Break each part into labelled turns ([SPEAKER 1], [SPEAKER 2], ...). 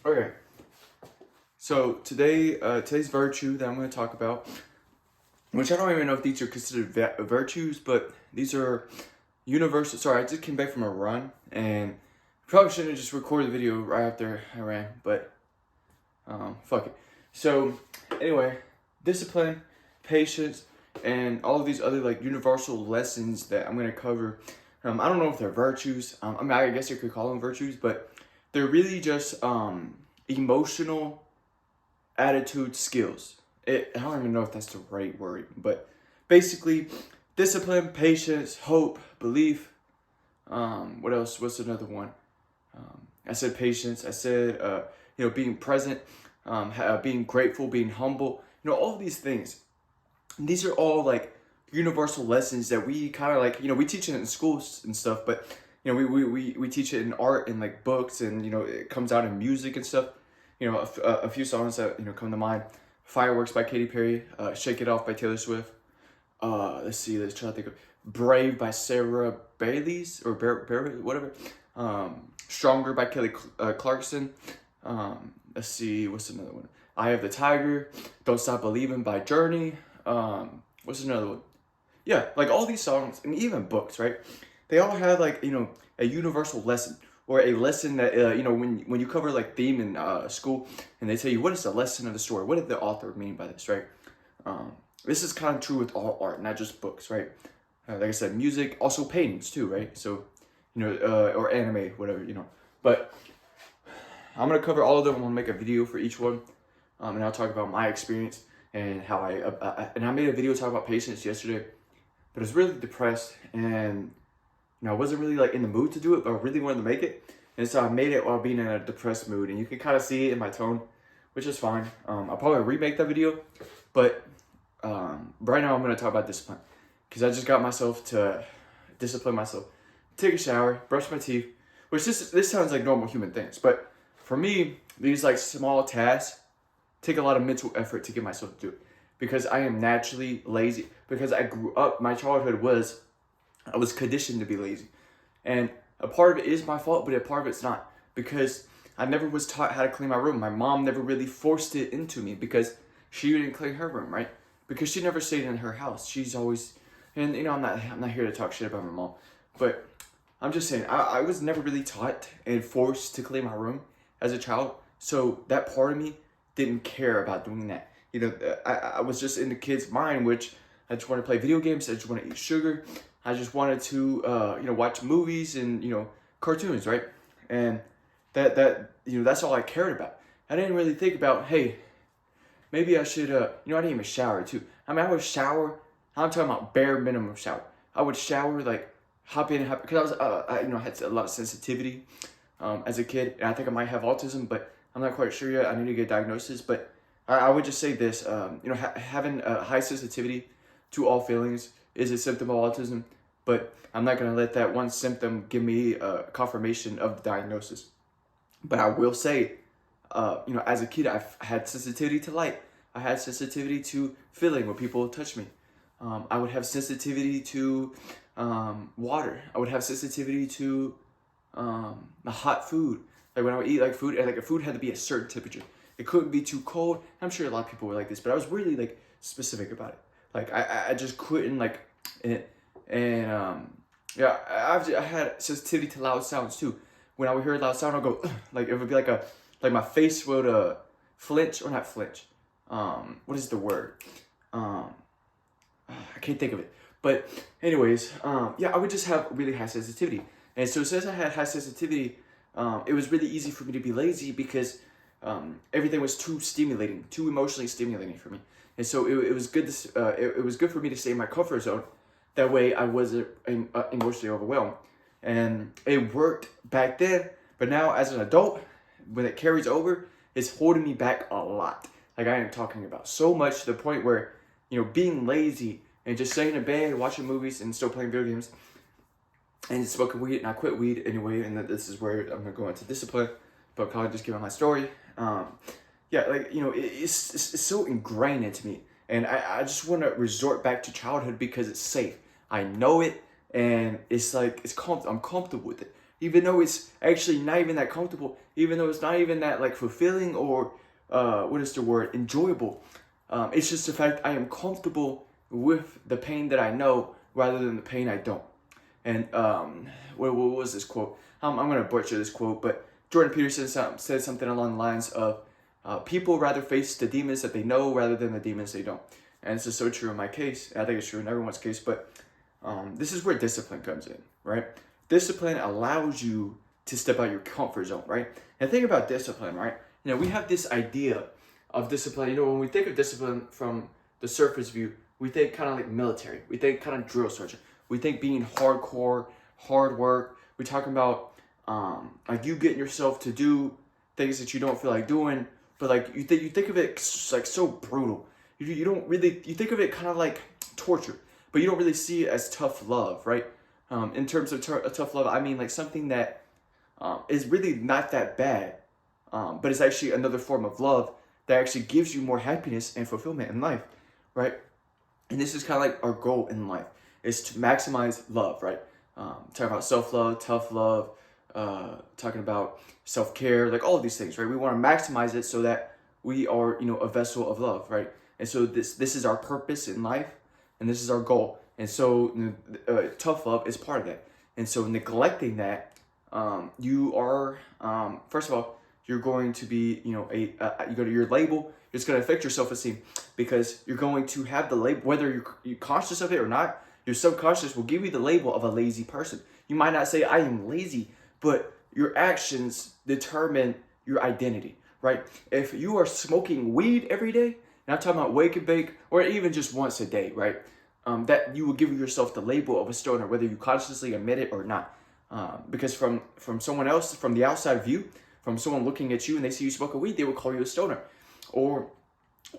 [SPEAKER 1] Okay, so today's virtue that I'm going to talk about, which I don't even know if these are considered virtues, but these are universal. Sorry, I just came back from a run and probably shouldn't have just recorded the video right after I ran, but fuck it. So anyway, discipline, patience, and all of these other like universal lessons that I'm going to cover. I don't know if they're virtues. I mean, I guess you could call them virtues, but they're really just emotional attitude skills. I don't even know if that's the right word, but basically, discipline, patience, hope, belief. What else? What's another one? I said patience. I said being present, being grateful, being humble. All of these things. These are all like universal lessons that we kind of like. We teach it in schools and stuff, but we teach it in art and like books, and it comes out in music and stuff. A few songs that come to mind: "Fireworks" by Katy Perry, "Shake It Off" by Taylor Swift. Let's see, let's try to think of "Brave" by Sarah Bailey's or whatever. "Stronger" by Kelly Clarkson. Let's see, what's another one? "Eye of the Tiger," "Don't Stop Believing" by Journey. What's another one? Yeah, like all these songs and even books, right? They all have like a universal lesson, or a lesson that when you cover like theme in school, and they tell you what is the lesson of the story, what did the author mean by this, right? This is kind of true with all art, not just books, right? Like I said, music, also paintings too, right? So or anime, whatever, But I'm gonna cover all of them. I'm gonna make a video for each one, and I'll talk about my experience and how I made a video talking about patience yesterday, but I was really depressed, and I wasn't really like in the mood to do it, but I really wanted to make it, and so I made it while being in a depressed mood, and you can kind of see it in my tone, which is fine. I'll probably remake that video, but right now I'm gonna talk about discipline, because I just got myself to discipline myself, take a shower, brush my teeth, which this sounds like normal human things, but for me, these like small tasks take a lot of mental effort to get myself to do it, because I am naturally lazy. Because I grew up, my childhood I was conditioned to be lazy, and a part of it is my fault, but a part of it's not, because I never was taught how to clean my room. My mom never really forced it into me because she didn't clean her room, right? Because she never stayed in her house. She's always, and I'm not here to talk shit about my mom, but I'm just saying I was never really taught and forced to clean my room as a child, so that part of me didn't care about doing that. I was just in the kid's mind, which I just want to play video games. I just want to eat sugar. I just wanted to, watch movies and cartoons, right? And that's all I cared about. I didn't really think about, hey, maybe I should, I didn't even shower too. I mean, I would shower. I'm talking about bare minimum shower. I would shower like hop in and hop, because I had a lot of sensitivity as a kid, and I think I might have autism, but I'm not quite sure yet. I need to get a diagnosis, but I would just say this: having a high sensitivity to all feelings is a symptom of autism, but I'm not gonna let that one symptom give me a confirmation of the diagnosis. But I will say, as a kid, I've had sensitivity to light. I had sensitivity to feeling when people touch me. I would have sensitivity to water. I would have sensitivity to the hot food. Like when I would eat like food, and like a food had to be a certain temperature. It couldn't be too cold. I'm sure a lot of people were like this, but I was really like specific about it. Like I just couldn't like it, and yeah, I had sensitivity to loud sounds too. When I would hear a loud sound, I'd go like it would be like my face would flinch, or not flinch. What is the word? I can't think of it. But anyways, yeah, I would just have really high sensitivity. And so since I had high sensitivity, it was really easy for me to be lazy, because everything was too stimulating, too emotionally stimulating for me. And so it was good it was good for me to stay in my comfort zone. That way I wasn't emotionally overwhelmed. And it worked back then, but now as an adult, when it carries over, it's holding me back a lot. Like I am talking about so much, to the point where, being lazy and just staying in bed, watching movies, and still playing video games, and smoking weed, and I quit weed anyway, and this is where I'm gonna go into discipline, but I'll just give out my story. Yeah, like, it's so ingrained into me, and I just want to resort back to childhood because it's safe. I know it, and it's like, I'm comfortable with it. even though it's actually not even that comfortable, even though it's not even that like fulfilling or what is the word, enjoyable. It's just the fact I am comfortable with the pain that I know rather than the pain I don't. And what was this quote? I'm going to butcher this quote, but Jordan Peterson said something along the lines of, people rather face the demons that they know rather than the demons they don't. And this is so true in my case. I think it's true in everyone's case, but this is where discipline comes in, right? Discipline allows you to step out your comfort zone, right? And think about discipline, right? We have this idea of discipline. When we think of discipline from the surface view, we think kind of like military. We think kind of drill sergeant. We think being hardcore, hard work. We're talking about like you getting yourself to do things that you don't feel like doing, but like you think of it like so brutal. You don't really, you think of it kind of like torture, but you don't really see it as tough love, right? In terms of tough love, I mean like something that is really not that bad, but it's actually another form of love that actually gives you more happiness and fulfillment in life, right? And this is kind of like our goal in life, is to maximize love, right? Talking about self-love, tough love, talking about self-care, like all of these things, right? We want to maximize it so that we are, a vessel of love, right? And so this is our purpose in life, and this is our goal. And so tough love is part of that. And so neglecting that, you are, first of all, you're going to be, you go to your label, it's going to affect your self-esteem, because you're going to have the label, whether you're conscious of it or not, your subconscious will give you the label of a lazy person. You might not say, I am lazy, but your actions determine your identity, right? If you are smoking weed every day, and I'm talking about wake and bake, or even just once a day, right? That you will give yourself the label of a stoner, whether you consciously admit it or not. Because from someone else, from the outside view, from someone looking at you and they see you smoking weed, they will call you a stoner. Or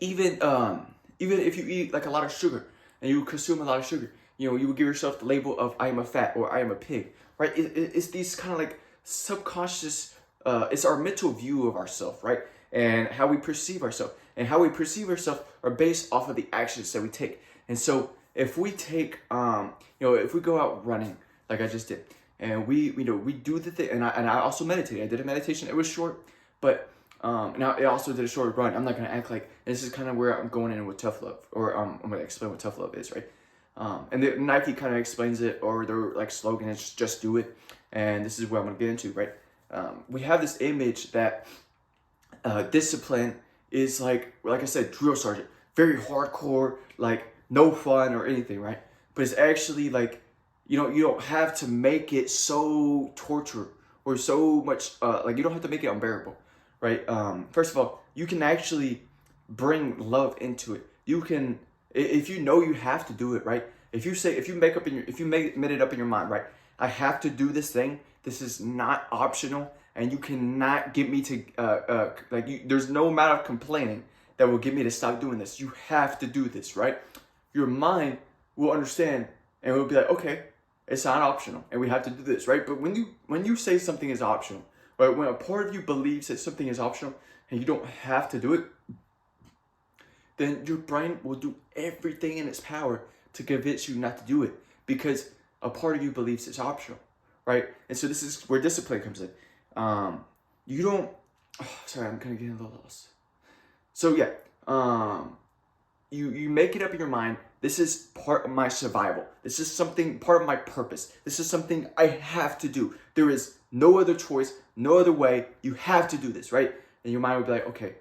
[SPEAKER 1] even if you eat like a lot of sugar and you consume a lot of sugar, you will give yourself the label of I am a fat or I am a pig, right? It's these kind of like subconscious, it's our mental view of ourselves, right? And how we perceive ourselves. And how we perceive ourselves are based off of the actions that we take. And so if we take, if we go out running, like I just did, and we do the thing, and I also meditated. I did a meditation. It was short, but and I also did a short run. I'm not gonna act like, and this is kind of where I'm going in with tough love, or I'm gonna explain what tough love is, right? And the Nike kind of explains it, or their like slogan is just do it. And this is what I'm gonna get into, right? We have this image that discipline is like I said, drill sergeant, very hardcore, like no fun or anything, right? But it's actually like, you don't have to make it so torture or so much, like you don't have to make it unbearable, right? First of all, you can actually bring love into it. You can, if you know you have to do it, right? If you made it up in your mind, right? I have to do this thing. This is not optional, and you cannot get me to, there's no amount of complaining that will get me to stop doing this. You have to do this, right? Your mind will understand and will be like, okay, it's not optional, and we have to do this, right? But when you say something is optional, right? When a part of you believes that something is optional and you don't have to do it, then your brain will do everything in its power to convince you not to do it, because a part of you believes it's optional, right? And so this is where discipline comes in. You don't. Sorry, I'm kind of getting a little lost. So yeah, you make it up in your mind. This is part of my survival. This is something, part of my purpose. This is something I have to do. There is no other choice, no other way. You have to do this, right? And your mind will be like, okay,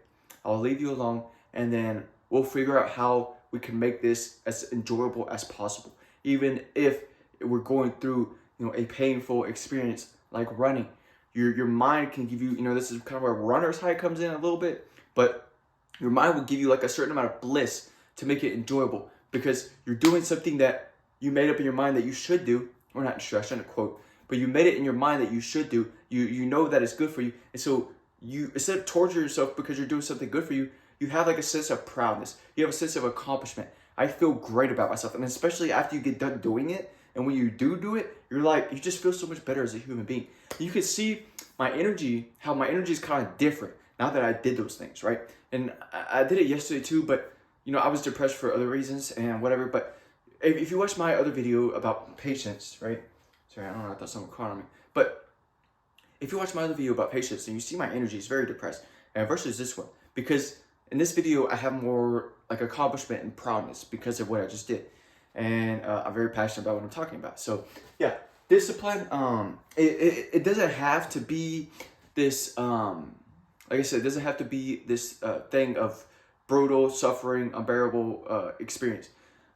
[SPEAKER 1] I'll leave you alone, and then we'll figure out how we can make this as enjoyable as possible. Even if we're going through, a painful experience like running, your mind can give you, this is kind of where runner's high comes in a little bit, but your mind will give you like a certain amount of bliss to make it enjoyable, because you're doing something that you made up in your mind that you should do, or not sure, I shouldn't quote, but you made it in your mind that you should do. You know that it's good for you, and so you, instead of torturing yourself because you're doing something good for you, you have like a sense of proudness. You have a sense of accomplishment. I feel great about myself, and especially after you get done doing it, and when you do it, you're like, you just feel so much better as a human being. You can see my energy, how my energy is kind of different now that I did those things, right? And I did it yesterday too, but I was depressed for other reasons and whatever. But if you watch my other video about patience, right? Sorry, I don't know, I thought someone caught on me. But if you watch my other video about patience and you see my energy is very depressed, and versus this one, because in this video I have more like accomplishment and proudness because of what I just did, and I'm very passionate about what I'm talking about. So yeah, discipline. It doesn't have to be this. Like I said, it doesn't have to be this thing of brutal, suffering, unbearable experience.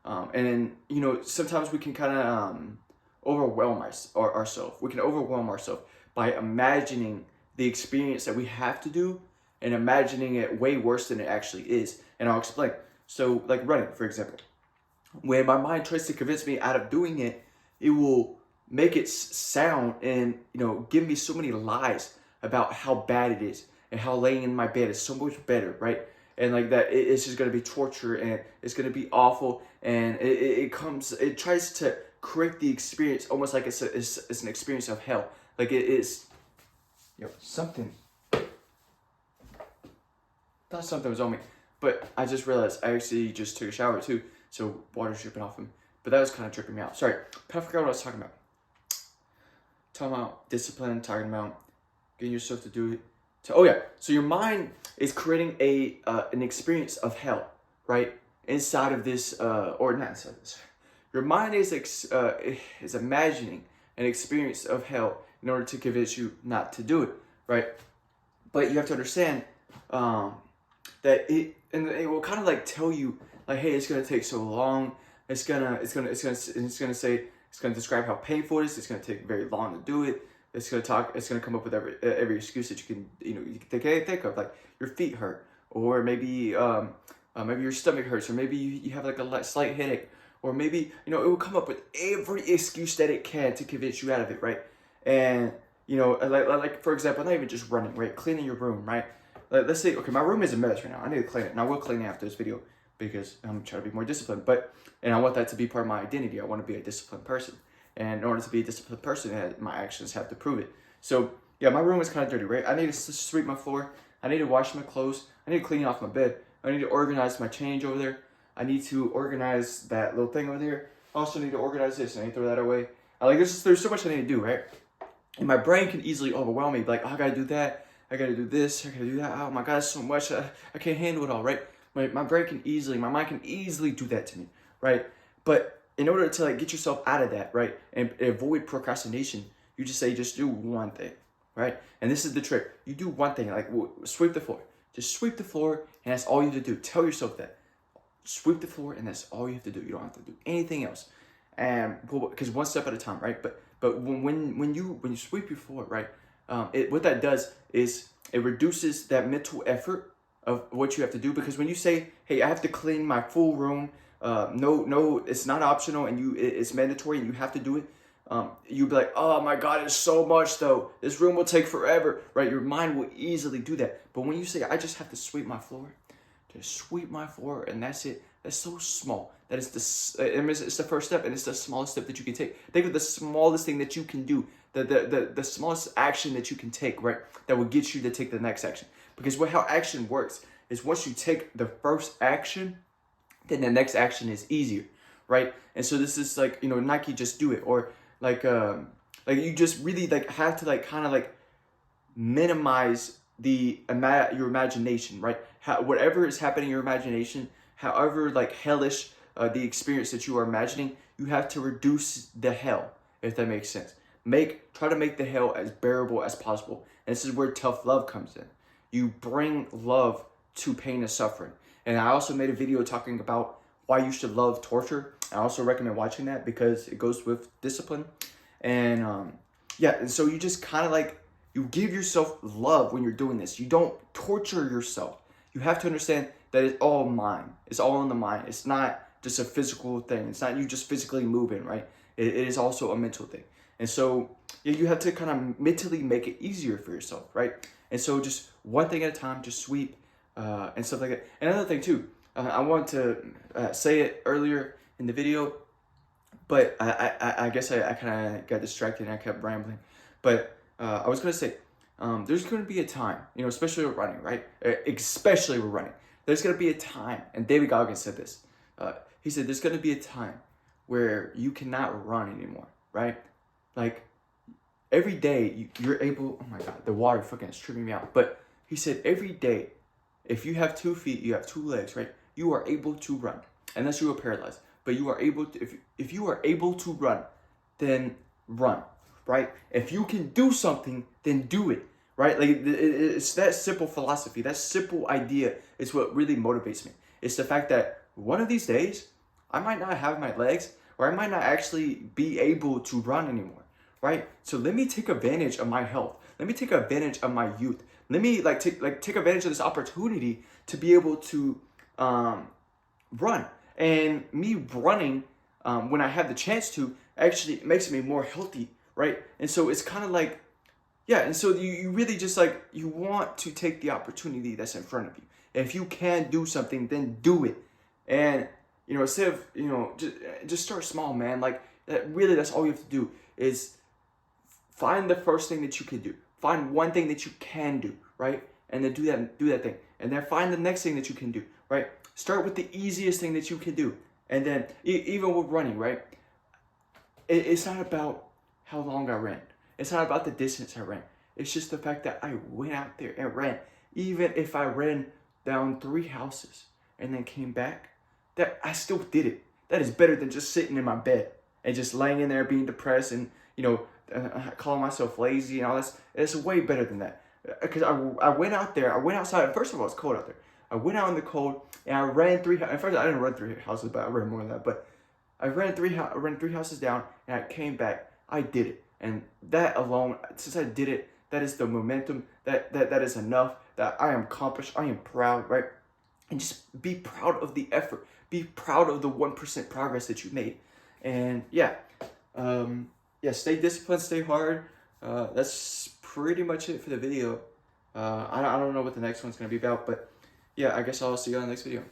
[SPEAKER 1] And you know, sometimes we can kind of overwhelm ourselves. We can overwhelm ourselves by imagining the experience that we have to do and imagining it way worse than it actually is. And I'll explain. So, like running, for example, when my mind tries to convince me out of doing it, it will make it sound and give me so many lies about how bad it is and how laying in my bed is so much better, right? And like that, it's just gonna be torture and it's gonna be awful, and it tries to create the experience almost like it's an experience of hell. Like it is, something. Thought something was on me, but I just realized I actually just took a shower too, so water's dripping off me. But that was kind of tripping me out. Sorry, but I forgot what I was talking about. Talking about discipline, talking about getting yourself to do it. So your mind is creating an experience of hell, right? Inside of this, or not inside of this. Your mind is imagining an experience of hell in order to convince you not to do it, right? But you have to understand that it will kind of like tell you like, hey, it's gonna take so long. It's gonna describe how painful it is. It's gonna take very long to do it. It's gonna come up with every excuse that you can think of, like your feet hurt, or maybe maybe your stomach hurts, or maybe you have like a slight headache, or maybe it will come up with every excuse that it can to convince you out of it, right? And like for example, not even just running, right? Cleaning your room, right? Let's say, okay, my room is a mess right now. I need to clean it, and I will clean it after this video because I'm trying to be more disciplined. And I want that to be part of my identity. I want to be a disciplined person. And in order to be a disciplined person, my actions have to prove it. So yeah, my room is kind of dirty, right? I need to sweep my floor. I need to wash my clothes. I need to clean off my bed. I need to organize my change over there. I need to organize that little thing over there. I also need to organize this. I need to throw that away. There's so much I need to do, right? And my brain can easily overwhelm me. Like, oh, I gotta do that. I gotta do this. I gotta do that. Oh my God, it's so much. I can't handle it all, right? My mind can easily do that to me, right? But in order to like get yourself out of that, right, and avoid procrastination, you just do one thing, right? And this is the trick. You do one thing, like sweep the floor. Just sweep the floor, and that's all you have to do. Tell yourself that. Sweep the floor, and that's all you have to do. You don't have to do anything else. And because one step at a time, right? But when you sweep your floor, right, what that does is it reduces that mental effort of what you have to do. Because when you say, hey, I have to clean my full room, no, it's not optional, and it's mandatory, and you have to do it. You'd be like, oh my God, it's so much though. This room will take forever, right? Your mind will easily do that. But when you say, I just have to sweep my floor, and that's it. That's so small. That is it's the first step, and it's the smallest step that you can take. Think of the smallest thing that you can do, the smallest action that you can take, right? That will get you to take the next action. Because how action works is once you take the first action, then the next action is easier, right? And so this is like, Nike Just Do It, or like you just really like have to like kind of like minimize your imagination, right? Whatever is happening in your imagination, however like hellish the experience that you are imagining, you have to reduce the hell, if that makes sense. Try to make the hell as bearable as possible. And this is where tough love comes in. You bring love to pain and suffering. And I also made a video talking about why you should love torture. I also recommend watching that because it goes with discipline. And and so you just kind of like, you give yourself love when you're doing this. You don't torture yourself. You have to understand that it's all mind. It's all in the mind. It's not just a physical thing. It's not you just physically moving, right? It is also a mental thing. And so you have to kind of mentally make it easier for yourself, right? And so just one thing at a time, just sweep and stuff like that. And another thing too, I wanted to say it earlier in the video, but I guess I kind of got distracted and I kept rambling. But I was going to say, there's going to be a time, especially with running, right? Especially with running. There's going to be a time, and David Goggins said this. He said, there's going to be a time where you cannot run anymore, right? Like, every day you're able, oh my God, the water fucking is tripping me out. But he said every day, if you have 2 feet, you have 2 legs, right? You are able to run, unless you are paralyzed. But you are able to, if you are able to run, then run, right? If you can do something, then do it, right? Like it's that simple philosophy, that simple idea is what really motivates me. It's the fact that one of these days, I might not have my legs, or I might not actually be able to run anymore, right? So let me take advantage of my health. Let me take advantage of my youth. Let me take advantage of this opportunity to be able to run. And me running when I have the chance to actually makes me more healthy, right? And so it's kind of like, yeah, and so you really just like, you want to take the opportunity that's in front of you. If you can do something, then do it. And, instead of, just start small, man. Like, that's all you have to do is find the first thing that you can do. Find one thing that you can do, right? And then do that thing. And then find the next thing that you can do, right? Start with the easiest thing that you can do. And then, even with running, right? It's not about how long I ran. It's not about the distance I ran. It's just the fact that I went out there and ran. Even if I ran down 3 houses and then came back, that I still did it. That is better than just sitting in my bed and just laying in there being depressed and, calling myself lazy and all this. It's way better than that. Because I went out there, I went outside. First of all, it's cold out there. I went out in the cold and I ran 3 houses. At first, I didn't run 3 houses, but I ran more than that. But I ran 3 houses down and I came back. I did it. And that alone, since I did it, that is the momentum. That is enough. That I am accomplished. I am proud, right? And just be proud of the effort. Be proud of the 1% progress that you made. And stay disciplined, stay hard. That's pretty much it for the video. I don't know what the next one's gonna be about, but yeah, I guess I'll see you on the next video.